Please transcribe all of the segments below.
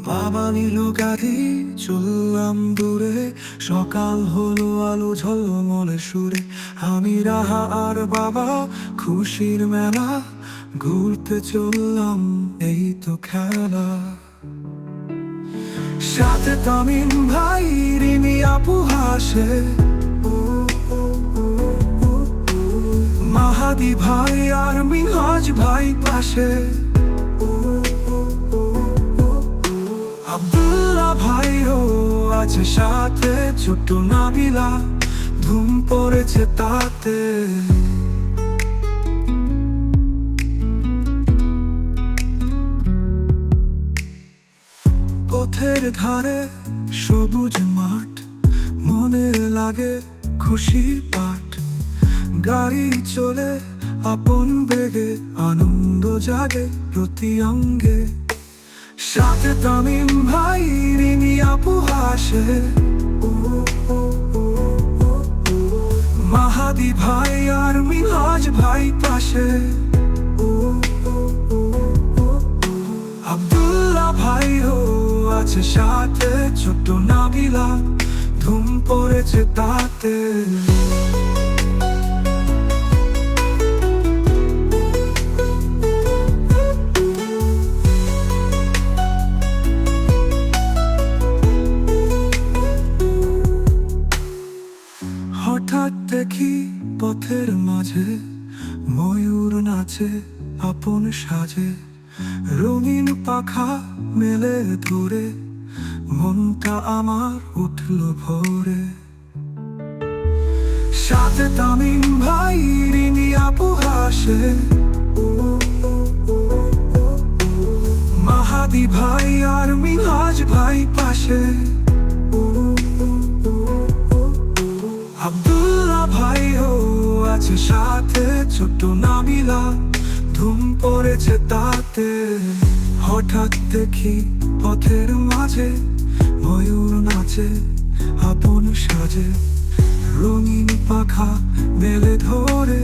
বাবা নিল গাড়ি, চললাম দূরে। সকাল হলো, আলো ঝলমলে সুরে। আমি রাহা আর বাবা, খুশির মেলা। ঘুরতে চললাম, এই তো খেলা। সাথে তামিম ভাই, রিমি আপু হাসে। মাহাদি ভাই আর মিনহাজ ভাই পাশে। আব্দুল্লাহ ভাইও আছে সাথে, ছোট্ট নাবিলা ধুম পড়েছে তাতে। পথের ধারে সবুজ মাঠ, মনে লাগে খুশির পাঠ। গাড়ি চলে আপন বেগে, আনন্দ জাগে প্রতি অঙ্গে। সাথে তামিম ভাই, রিমি আপু হাসে। মাহাদি ভাই আর মিনহাজ ভাই পাশে। আব্দুল্লাহ ভাইও আছে সাথে, ছোট্ট নাবিলা ধুম পড়েছে তাতে। হঠাৎ দেখি পথের মাঝে ময়ূর নাচে আপন সাজে। রঙিন পাখা মেলে ধরে, মনটা আমার উঠল ভোরে। সাথে তামিম ভাই, রিমি আপু হাসে। মাহাদি ভাই আর মিনহাজ ভাই পাশে। আব্দুল্লাহ ভাইও আছে সাথে, ছোট্ট নাবিলা ধুম পড়েছে তাতে। হঠাৎ দেখি পথের মাঝে ময়ূর নাচে আপন সাজে। রঙিন পাখা মেলে ধরে,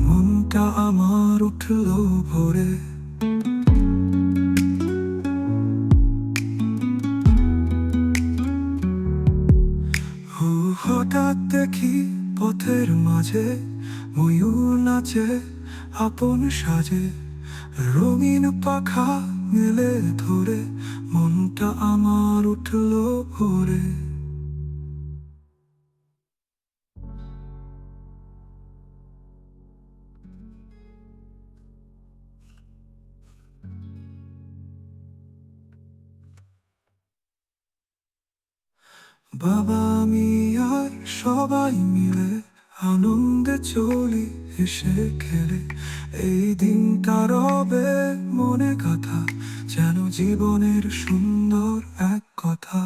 মনটা আমার উঠল ভোরে। হঠাৎ দেখি পথের মাঝে ময়ূর নাচে আপন সাজে। রঙিন পাখা মেলে ধরে, মনটা আমার উঠল ভোরে। বাবা আমি আর সবাই মিলে আনন্দে চলি হেসে খেলে। এই দিনটা রবে মনে কথা, যেন জীবনের সুন্দর এক কথা।